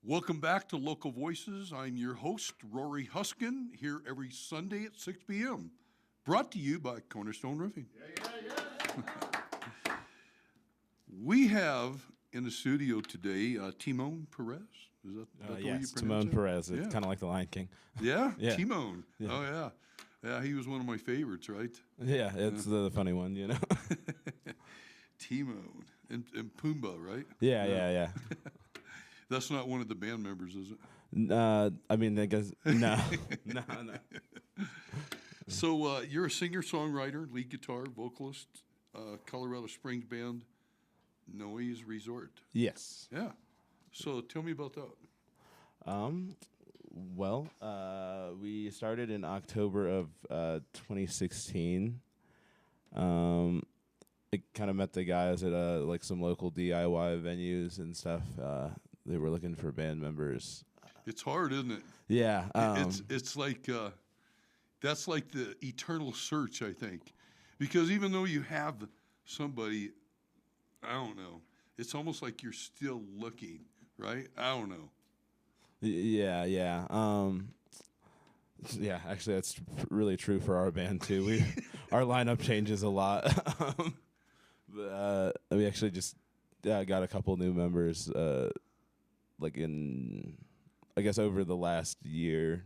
Welcome back to Local Voices. I'm your host, Rory Huskin, here every Sunday at 6 p.m. Brought to you by Cornerstone Roofing. We have in the studio today Timon Perez. Is that the way you pronounce Timon it? Perez. It's Yeah. kind of like the Lion King. Yeah? Yeah. Timon. Yeah. Oh, yeah. Yeah, he was one of my favorites, right? Yeah, it's the funny one, you know. Timon. And Pumbaa, right? Yeah. That's not one of the band members, is it? I mean, I guess no. So you're a singer-songwriter, lead guitar, vocalist, Colorado Springs band, Noise Resort. Yes. Yeah. So tell me about that. Well, we started in October of 2016. I kind of met the guys at like some local DIY venues and stuff. They were looking for band members. It's hard, isn't it? Yeah. It's like that's like the eternal search, I think, because even though you have somebody, I don't know, it's almost like you're still looking, right? I don't know. Yeah. Yeah, actually, that's really true for our band too. Our lineup changes a lot. But we actually just got a couple new members, like I guess over the last year.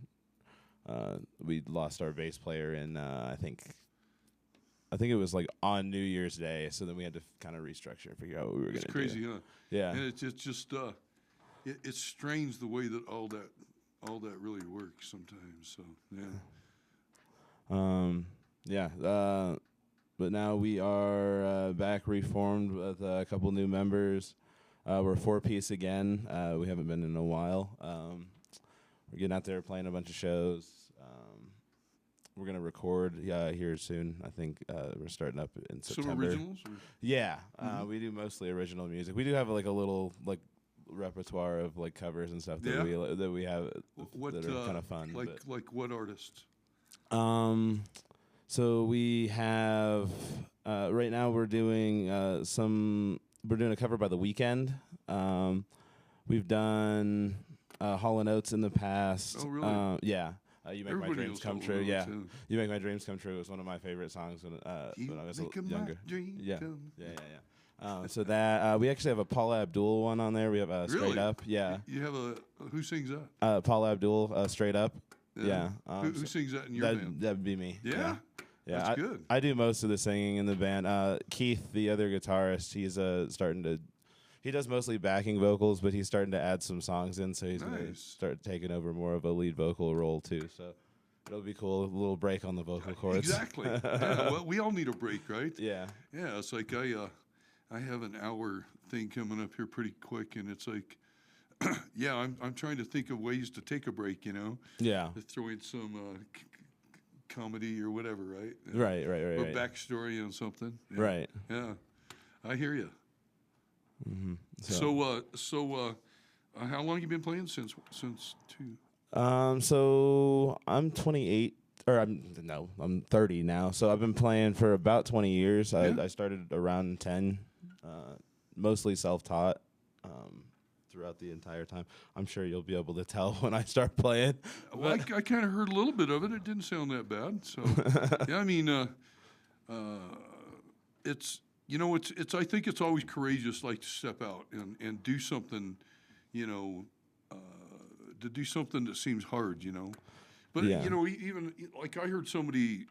We lost our bass player, and I think it was like on New Year's Day. So then we had to kind of restructure and figure out what we were going to do. It's crazy, huh? Yeah, and it's just it's strange the way that all that really works sometimes. So yeah. But now we are back reformed with a couple new members. We're 4-piece again. We haven't been in a while. We're getting out there playing a bunch of shows. We're going to record here soon. I think we're starting up in September. Some originals? Or? Yeah. We do mostly original music. We do have like a little like repertoire of like covers and stuff that we have that are kind of fun. Like what artists? So we have right now we're doing a cover by The Weeknd. We've done Hall & Oates in the past. Oh, really? Yeah. You Make Everybody My Dreams Come knows True. Hall & Yeah. Oates, yeah. You Make My Dreams Come True was one of my favorite songs when I was younger. Yeah. So that we actually have a Paula Abdul one on there. We have Straight Really? Up. Yeah. You have who sings that? Paula Abdul, Straight Up. Yeah. Who sings that in your band? That'd be me. Yeah. Yeah, That's good. I do most of the singing in the band. Keith, the other guitarist, he's starting to. He does mostly backing vocals, but he's starting to add some songs in, so he's going to start taking over more of a lead vocal role too. So it'll be cool. A little break on the vocal cords. Exactly. Yeah, well, we all need a break, right? Yeah. Yeah. It's like I have an hour thing coming up here pretty quick, and it's like, yeah, I'm trying to think of ways to take a break. You know. Yeah. To throw in some comedy or whatever, right? Right. Or backstory on something. Yeah. Right. Yeah, I hear you. Mm-hmm. So how long have you been playing since two? So I'm 28, or I'm 30 now. So I've been playing for about 20 years. I started around 10, mostly self-taught. Throughout the entire time. I'm sure you'll be able to tell when I start playing. Well, I kind of heard a little bit of it. It didn't sound that bad. So, yeah, I mean, it's I think it's always courageous, like to step out and do something, to do something that seems hard, But even like I heard somebody,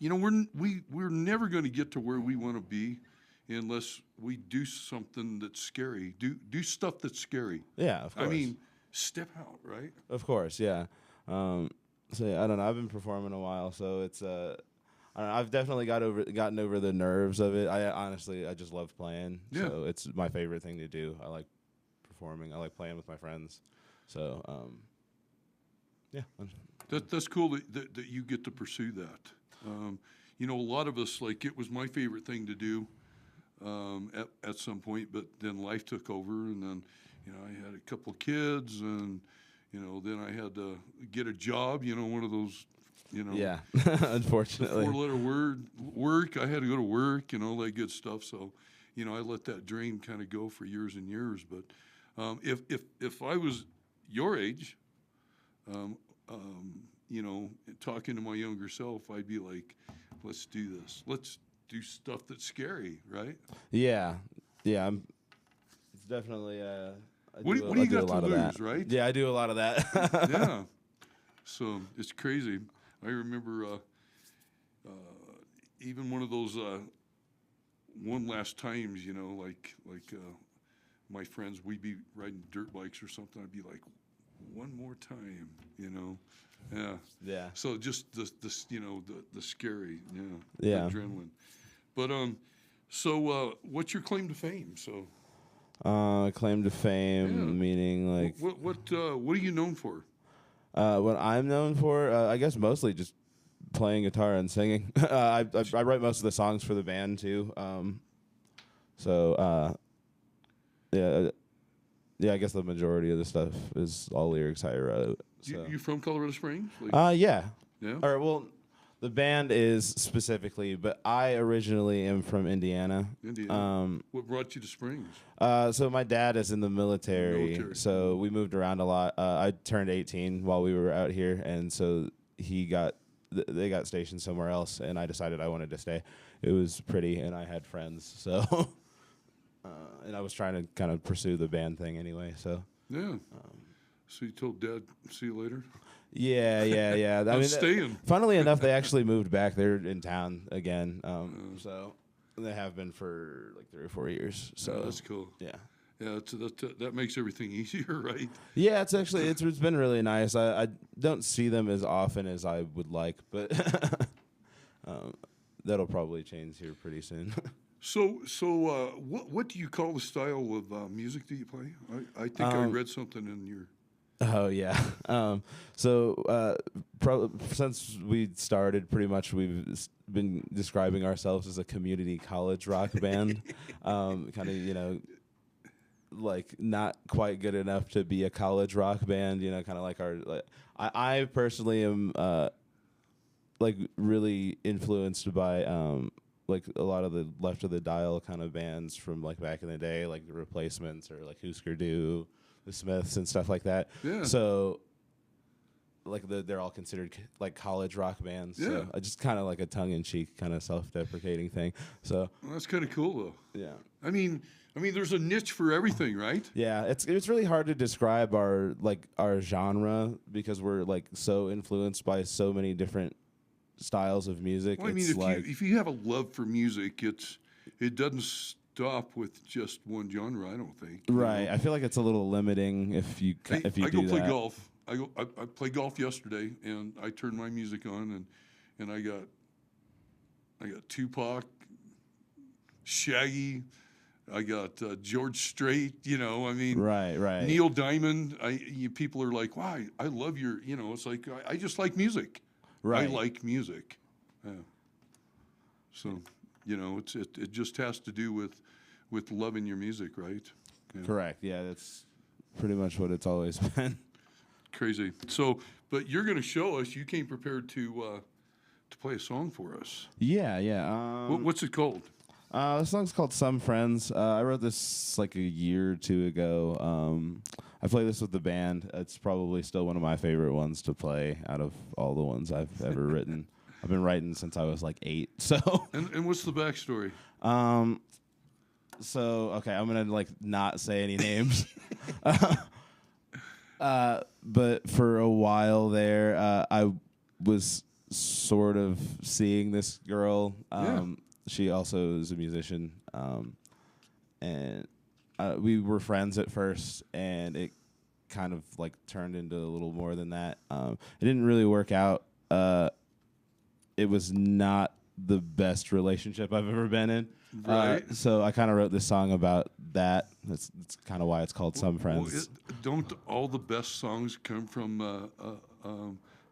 we're never going to get to where we want to be unless we do something that's scary. Do stuff that's scary. Yeah, of course. I mean, step out, right? Of course, yeah. So yeah, I don't know. I've been performing a while, so it's I don't know, I've definitely gotten over the nerves of it. I just love playing. Yeah. So it's my favorite thing to do. I like performing. I like playing with my friends. So yeah. That's cool that you get to pursue that. A lot of us, like, it was my favorite thing to do. At some point, but then life took over, and then, I had a couple kids, and, then I had to get a job, one of those, Yeah, unfortunately. 4-letter word, work. I had to go to work and all that good stuff. So, I let that dream kind of go for years and years. But If I was your age, um, you know, talking to my younger self, I'd be like, let's do this. Let's do stuff that's scary, right? Yeah, yeah. It's definitely. What do you got to lose, right? Yeah, I do a lot of that. Yeah. So it's crazy. I remember even one of those one last times, you know, like my friends, we'd be riding dirt bikes or something. I'd be like, one more time, you know. Yeah. Yeah. So just the you know, the scary, yeah. Yeah. The adrenaline. But so what's your claim to fame? So Claim to fame, Yeah. meaning like what are you known for? what I'm known for. I guess mostly just playing guitar and singing. I write most of the songs for the band too. So yeah. Yeah, I guess the majority of the stuff is all lyrics I wrote. So. You from Colorado Springs? Like, Yeah. yeah. Or well, the band is specifically, but I originally am from Indiana. Indiana. What brought you to Springs? So my dad is in the military. So we moved around a lot. I turned 18 while we were out here, and so they got stationed somewhere else, and I decided I wanted to stay. It was pretty, and I had friends, so. And I was trying to kind of pursue the band thing anyway, so. Yeah. So you told Dad, see you later? Yeah. I'm staying. Funnily enough, they actually moved back. They're in town again, so they have been for like 3 or 4 years. So that's cool. Yeah. Yeah, that makes everything easier, right? Yeah, it's been really nice. I don't see them as often as I would like, but that'll probably change here pretty soon. So what do you call the style of music that you play? I think I read something in your. Oh yeah. Since we started, pretty much we've been describing ourselves as a community college rock band. Kind of, you know, like not quite good enough to be a college rock band. You know, kind of like our. Like, I personally am like really influenced by like a lot of the left of the dial kind of bands from like back in the day, like the Replacements or like Husker Du, the Smiths and stuff like that. Yeah. So like they're all considered like college rock bands. Yeah. So just kind of like a tongue-in-cheek kind of self-deprecating thing. So Well, that's kind of cool though. yeah. I mean, there's a niche for everything, right? Yeah, it's really hard to describe our genre because we're like so influenced by so many different styles of music. Well, I mean, if you have a love for music, it doesn't stop with just one genre. I don't think. Right. know? I feel like it's a little limiting if you do that. I go play golf. I played golf yesterday, and I turned my music on, and I got Tupac, Shaggy, I got George Strait. You know, I mean, right. Neil Diamond. People are like, "Wow, I love your." You know, it's like I just like music. Right. I like music. Yeah. So, you know, it just has to do with loving your music, right? Yeah. Correct. Yeah, that's pretty much what it's always been. Crazy. So, but you're going to show us. You came prepared to play a song for us. Yeah. What's it called? The song's called "Some Friends." I wrote this like a year or two ago. I play this with the band. It's probably still one of my favorite ones to play out of all the ones I've ever written. I've been writing since I was like 8. So. And what's the backstory? So okay, I'm gonna like not say any names. But for a while there, I was sort of seeing this girl. She also is a musician, and we were friends at first, and it kind of like turned into a little more than that. It didn't really work out. It was not the best relationship I've ever been in. Right. So I kind of wrote this song about that. That's kind of why it's called "Some Friends." Don't all the best songs come from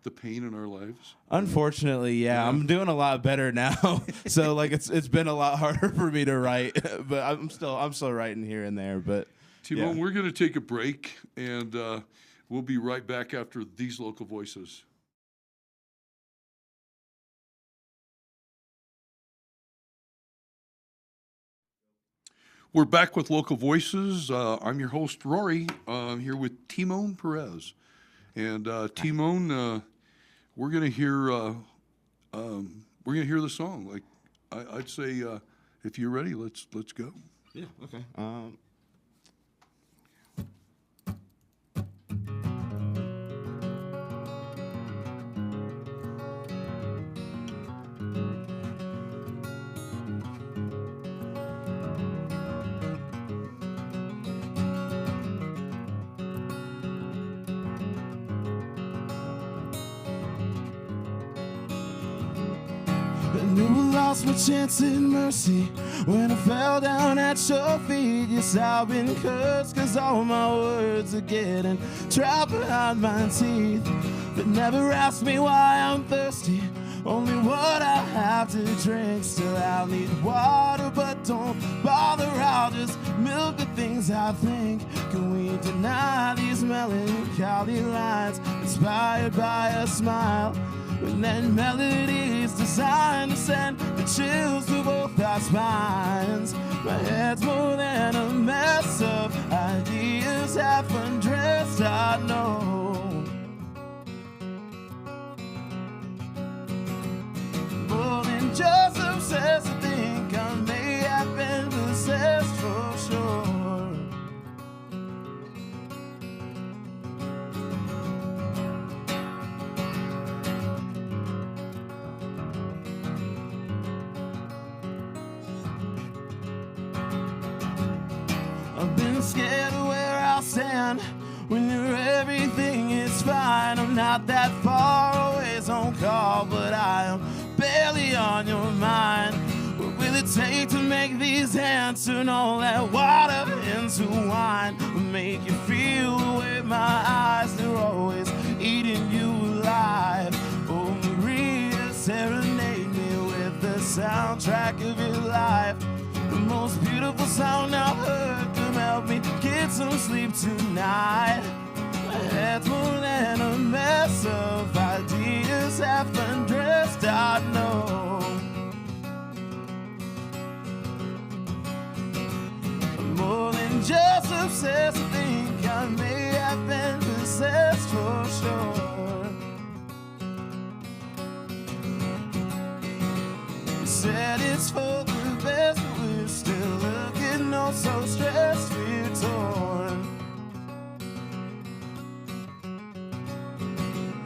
the pain in our lives? Unfortunately, yeah. I'm doing a lot better now. So like it's been a lot harder for me to write, but I'm still writing here and there. But Timon, we're going to take a break, and we'll be right back after these local voices. We're back with Local Voices. I'm your host, Rory. I'm here with Timon Perez. And Timon, we're gonna hear the song. Like I'd say, if you're ready, let's go. Yeah. Okay. I knew I lost my chance in mercy when I fell down at your feet. Yes, I've been cursed 'cause all my words are getting trapped behind my teeth. But never ask me why I'm thirsty, only what I have to drink. Still I'll need water, but don't bother, I'll just milk the things I think. Can we deny these melancholy lines inspired by a smile? When that melody's designed to send the chills through both our spines. My head's more than a mess of ideas, half undressed, I know. More than just obsessed, I think I may have been possessed for sure. I've been scared of where I'll stand when you're everything is fine. I'm not that far away, on call, but I am barely on your mind. What will it take to make these hands turn all that water into wine? Will make you feel the way my eyes, they're always eating you alive. Oh, Maria, serenade me with the soundtrack of your life. The most beautiful sound I've heard. Come help me get some sleep tonight. My head's more than a mess of ideas, half undressed, I know. More than just obsessed, I think I may have been possessed for sure. You said it's for the best, but we're still looking oh so stressed, we're torn.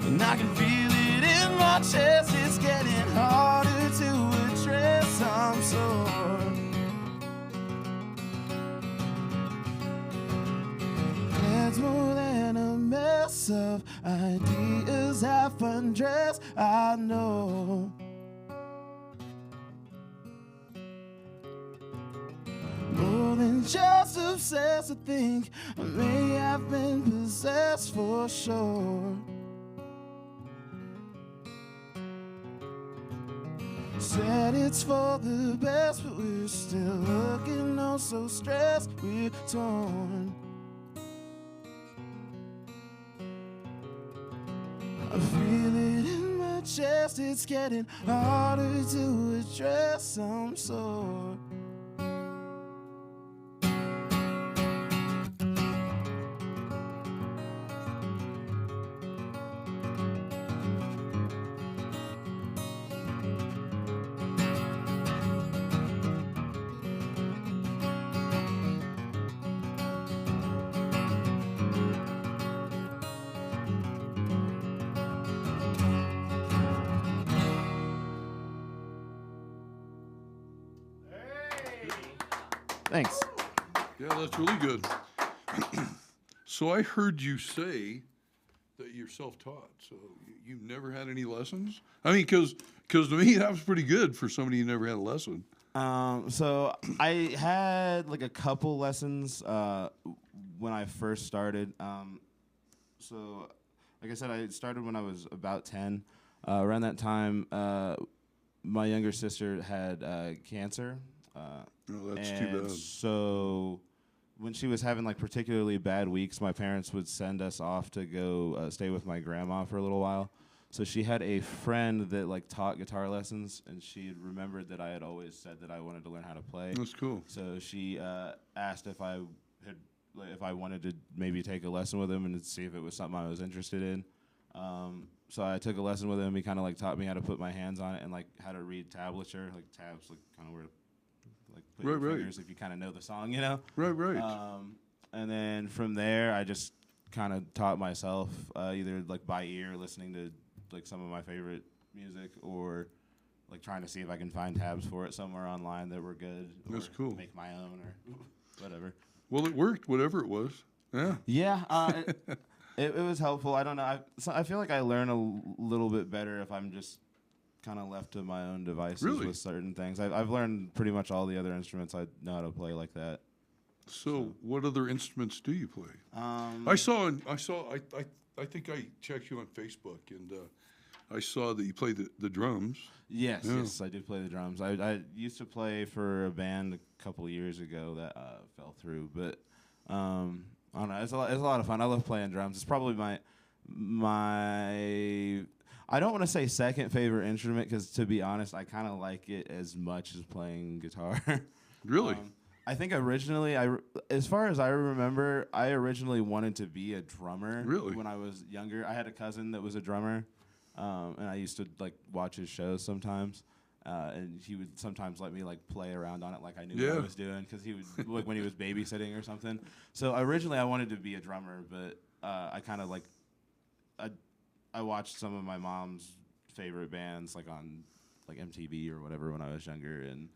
And I can feel it in my chest, it's getting harder to address, I'm sore. There's more than a mess of ideas, half undressed, I know. More than just obsessed, I think I may have been possessed for sure. Said it's for the best, but we're still looking oh so stressed, we're torn. I feel it in my chest, it's getting harder to address, I'm sore. Thanks. Yeah, that's really good. So I heard you say that you're self-taught. So you've never had any lessons? I mean, because to me that was pretty good for somebody who never had a lesson. So I had like a couple lessons when I first started. So like I said, I started when I was about 10. Around that time, my younger sister had cancer. Oh, that's too bad. So when she was having like particularly bad weeks, my parents would send us off to go stay with my grandma for a little while. So she had a friend that like taught guitar lessons, and she had remembered that I had always said that I wanted to learn how to play. That's cool. So she asked if I had, like, if I wanted to maybe take a lesson with him and see if it was something I was interested in. So I took a lesson with him. He kind of like taught me how to put my hands on it and like how to read tablature, like tabs, like kind of where to like put your fingers if you kind of know the song, you know. Right. And then from there, I just kind of taught myself either like by ear, listening to like some of my favorite music, or like trying to see if I can find tabs for it somewhere online that were good. That's or cool. Make my own or whatever. Well, it worked, whatever it was. Yeah. Yeah, it was helpful. I don't know. I feel like I learn a little bit better if I'm just kind of left to my own devices Really? with certain things. I've learned pretty much all the other instruments I know how to play like that. So what other instruments do you play? I think I checked you on Facebook, and I saw that you play the drums. Yes, Yeah. yes, I do play the drums. I used to play for a band a couple of years ago that fell through, but I don't know. It's a lot of fun. I love playing drums. It's probably my I don't want to say second favorite instrument, because to be honest, I kind of like it as much as playing guitar. Really? I think originally, as far as I remember, I originally wanted to be a drummer. Really? When I was younger, I had a cousin that was a drummer, and I used to like watch his shows sometimes, and he would sometimes let me like play around on it like I knew what I was doing, because he would like when he was babysitting or something. So originally, I wanted to be a drummer, but I kind of like I watched some of my mom's favorite bands like on like MTV or whatever when I was younger, and.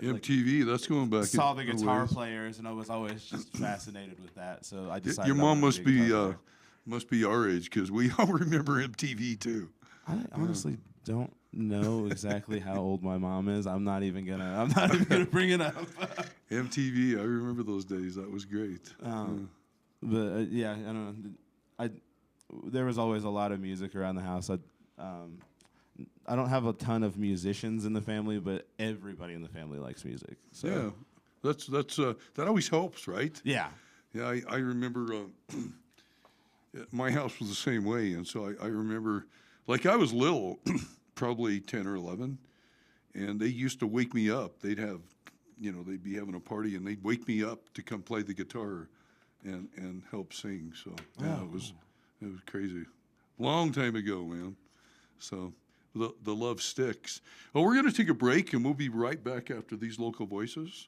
MTV, that's going back. Saw the guitar players, and I was always just fascinated with that. So I decided. Your mom must be our age, because we all remember MTV too. I honestly don't know exactly how old my mom is. I'm not even gonna bring it up. MTV, I remember those days. That was great. But yeah, I don't know. There was always a lot of music around the house. I don't have a ton of musicians in the family, but everybody in the family likes music. So. Yeah, that's that always helps, right? Yeah. Yeah, I remember my house was the same way, and so I remember, like I was little, probably 10 or 11, and they used to wake me up. They'd be having a party, and they'd wake me up to come play the guitar and help sing. So yeah, it was crazy. Long time ago, man. So. The love sticks. Well, we're going to take a break, and we'll be right back after these local voices.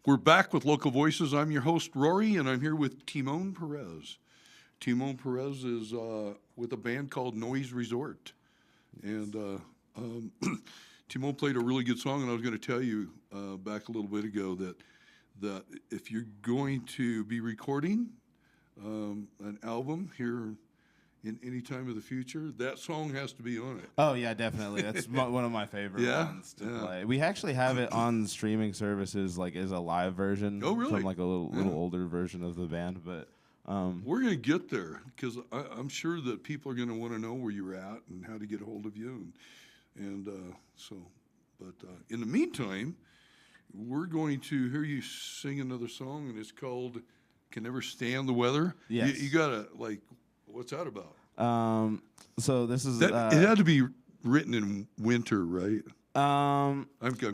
We're back with Local Voices. I'm your host, Rory, and I'm here with Timon Perez. Timon Perez is with a band called Noise Resort. And Timon played a really good song, and I was going to tell you back a little bit ago that if you're going to be recording an album here in any time of the future, that song has to be on it. Oh yeah, definitely. That's one of my favorite ones to play. We actually have it on streaming services, like as a live version. Oh, really? From like a little older version of the band, but. We're going to get there, because I'm sure that people are going to want to know where you're at and how to get a hold of you, but in the meantime, we're going to hear you sing another song, and it's called "Can Never Stand the Weather." Yes. You gotta what's that about? So this is It had to be written in winter, right? I'm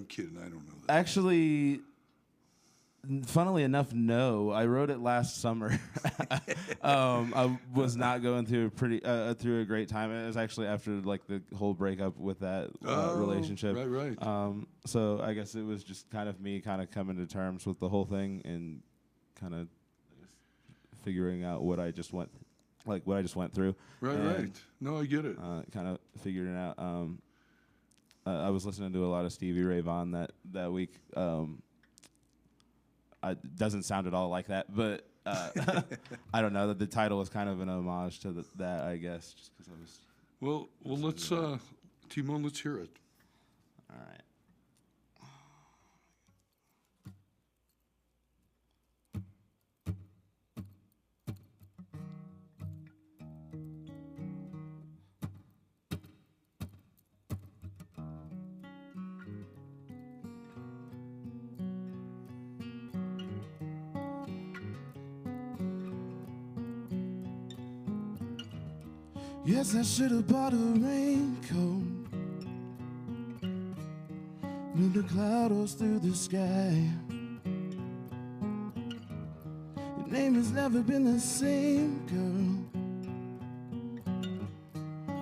kidding. I don't know that. Actually, funnily enough, no. I wrote it last summer. I was not going through through a great time. It was actually after like the whole breakup with that relationship. Right. So I guess it was just kind of me kind of coming to terms with the whole thing and kind of figuring out what I just went through. Right. No, I get it. Kind of figuring it out. I was listening to a lot of Stevie Ray Vaughan that week. It doesn't sound at all like that, but I don't know. The title is kind of an homage to that, I guess, just because I was. Well, let's Timon, let's hear it. All right. Yes, I should have bought a raincoat. Moved the clouds through the sky. Your name has never been the same, girl,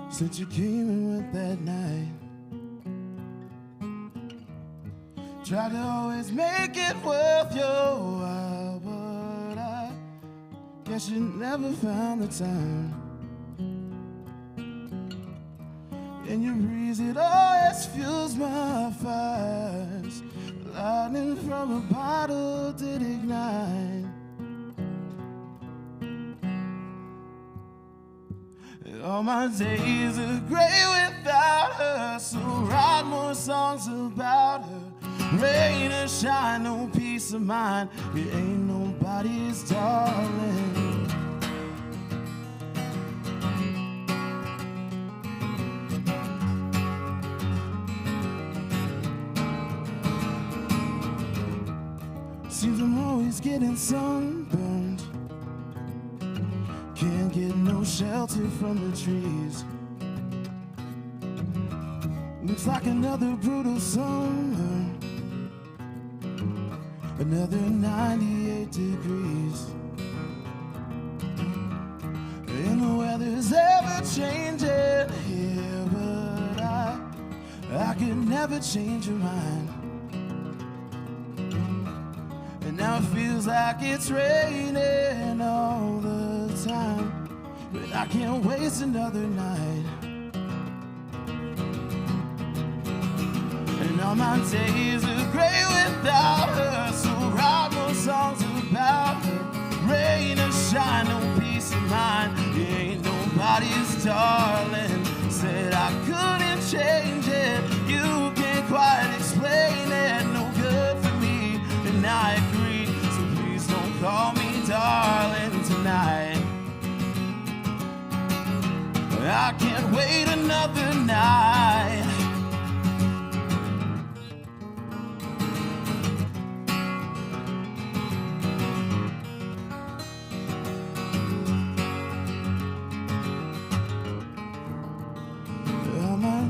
since you came and went that night. Tried to always make it worth your while, but I guess you never found the time. And your breeze, it always fuels my fires. Lightning from a bottle did ignite. And all my days are gray without her, so write more songs about her. Rain or shine, no peace of mind. It ain't nobody's darling. Seems I'm always getting sunburned. Can't get no shelter from the trees. Looks like another brutal summer. Another 98 degrees. And the weather's ever changing here, but I could never change your mind. And now it feels like it's raining all the time, but I can't waste another night. And all my days are gray without her, so write more songs about her. Rain or shine, no peace of mind. You ain't nobody's darling. Said I couldn't change it, you can't quite explain it. No good for me, and I agree. So please don't call me darling tonight. I can't wait another night.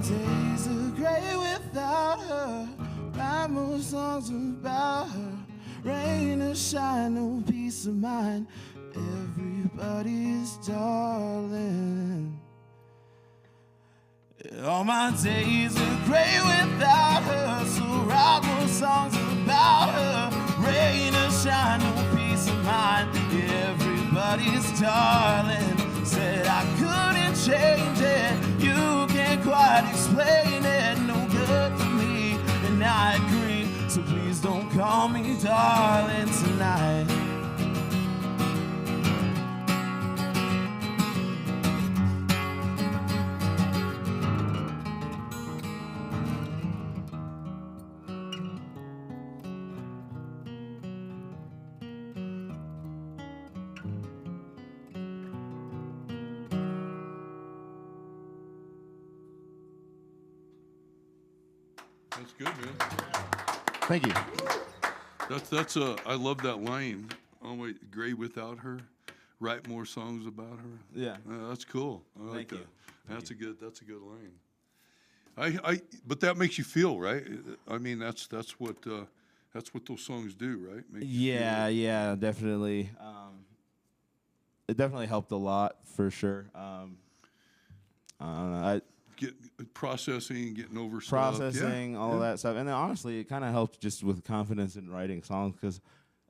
Days are gray without her. Write more songs about her. Rain or shine, no peace of mind. Everybody's darling. All my days are gray without her, so write more songs about her. Rain or shine, no peace of mind. Everybody's darling. Said I couldn't change it, you can't quite explain it. No good for me, and I agree. So please don't call me darling tonight. That's good, man. Thank you. That's I love that line. Oh wait, gray without her. Write more songs about her. Yeah. That's cool. I like Thank you. that. That's a good line. But that makes you feel, right? I mean, that's what those songs do, right? Make you Yeah, feel. yeah, definitely. It definitely helped a lot for sure. I Get processing, getting over processing, stuff. all of that stuff. And then honestly, it kind of helped just with confidence in writing songs, because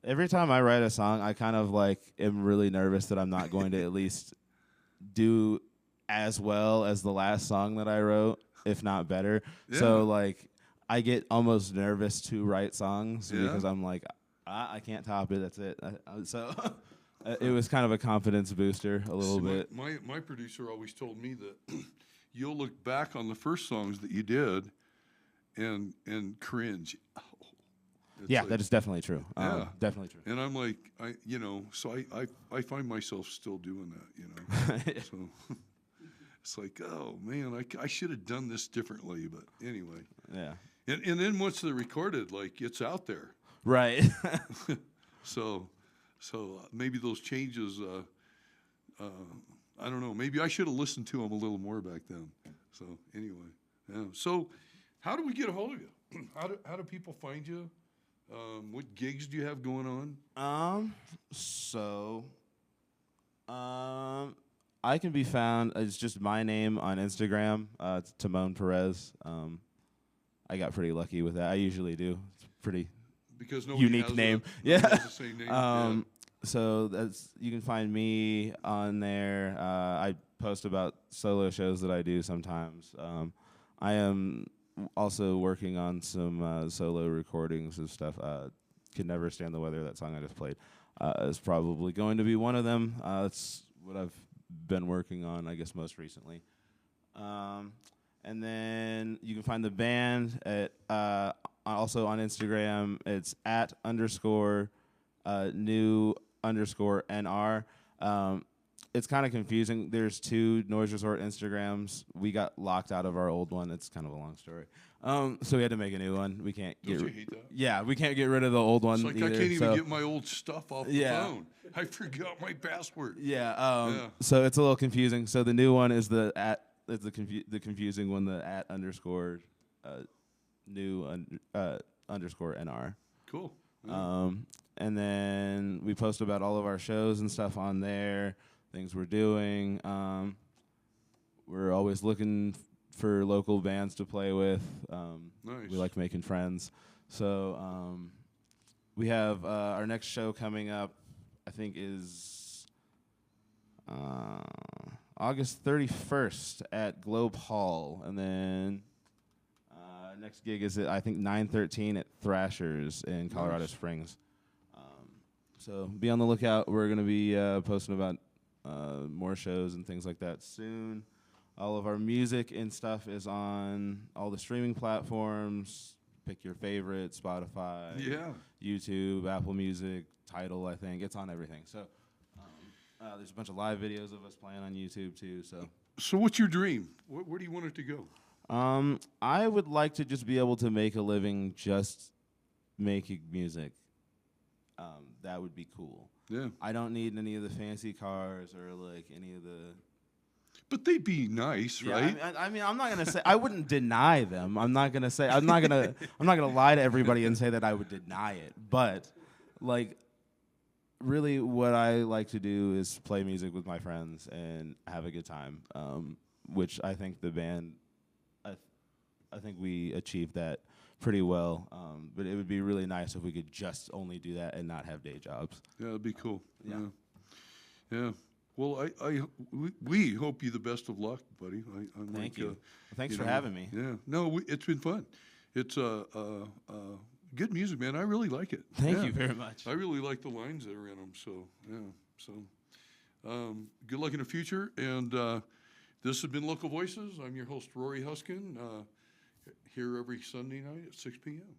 every time I write a song, I kind of like am really nervous that I'm not going to at least do as well as the last song that I wrote, if not better. Yeah. So like I get almost nervous to write songs Yeah. because I'm like, I can't top it. That's it. So it was kind of a confidence booster a little bit. My producer always told me that you'll look back on the first songs that you did and cringe. It's Yeah, like- that is definitely true. Yeah. Definitely true. And I'm like, so I find myself still doing that, So it's like, oh man, I should have done this differently, but anyway. Yeah. And then once they're recorded, like it's out there. Right. So maybe those changes I don't know. Maybe I should have listened to them a little more back then. So anyway, yeah. So how do we get a hold of you? How do people find you? What gigs do you have going on? I can be found. It's just my name on Instagram. It's Timon Perez. I got pretty lucky with that. I usually do. It's pretty Because nobody unique has name. nobody Yeah. has the same name. So you can find me on there. I post about solo shows that I do sometimes. I am also working on some solo recordings of stuff. Can Never Stand the Weather, that song I just played, is probably going to be one of them. That's what I've been working on, I guess, most recently. And then you can find the band at also on Instagram. It's @_new_NR. It's kind of confusing. There's 2 Noise Resort Instagrams. We got locked out of our old one. It's kind of a long story. So we had to make a new one. We can't Don't you hate that? Yeah, we can't get rid of the old one. It's like either, I can't even so. get my old stuff off the phone. I forgot my password. Yeah. So it's a little confusing. So the new one is the confusing one, the @_new_NR. Cool. And then we post about all of our shows and stuff on there, things we're doing. We're always looking for local bands to play with. Nice. We like making friends. So we have our next show coming up, I think, is August 31st at Globe Hall. And then next gig is at, I think, 9/13 at Thrashers in Colorado Springs. So be on the lookout. We're going to be posting about more shows and things like that soon. All of our music and stuff is on all the streaming platforms. Pick your favorite, Spotify, YouTube, Apple Music, Tidal, I think. It's on everything. So there's a bunch of live videos of us playing on YouTube, too. So what's your dream? Where do you want it to go? I would like to just be able to make a living just making music. That would be cool. Yeah. I don't need any of the fancy cars or like any of the. But they'd be nice, right? I mean, I'm not gonna say I wouldn't deny them. I'm not gonna lie to everybody and say that I would deny it. But like, really, what I like to do is play music with my friends and have a good time. Which I think the band, I think we achieved that pretty well. But it would be really nice if we could just only do that and not have day jobs. Yeah, it'd be cool. Yeah. Well, we hope you the best of luck, buddy. Thank you. Well, thanks for having me. Yeah. No, it's been fun. It's good music, man. I really like it. Thank you very much. I really like the lines that are in them. So, yeah. So, good luck in the future. And this has been Local Voices. I'm your host, Rory Huskin, here every Sunday night at 6 p.m.